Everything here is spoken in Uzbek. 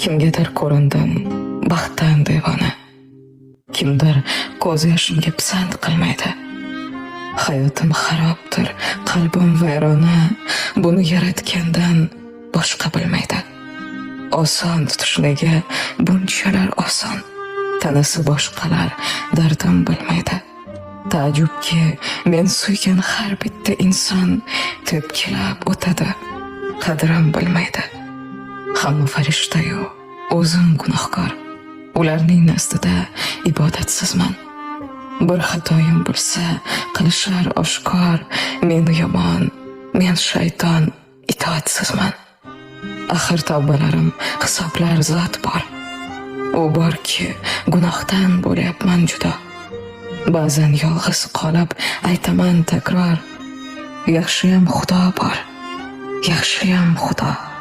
Kimgadir ko'rindim baxtdan devona. Kimdir ko'z yoshimga pisand qilmaydi. Hayotim xarobdir, qalbim vayrona. Buni yaratgandan boshqa bilmaydi. Oson tutishligi bunchalar oson. Tanasi boshqalar dardim bilmaydi. Taajjubki men suygan har bitta inson tepkilab o'tadi. Qadrim bilmaydi. Hamma farishta-yu o'zim gunohkor. Ularning nazdida ibodatsizman. Bir xatoyim bo'lsa qilishar oshkor. Men yomon, men shayton, itoatsizman. Axir tavbalarim hisoblar zot bor. U borki gunohdan bo'lyapman judo. Ba'zan yolg'iz qolib aytaman takror, yaxshiyam Xudo bor, yaxshiyam Xudo.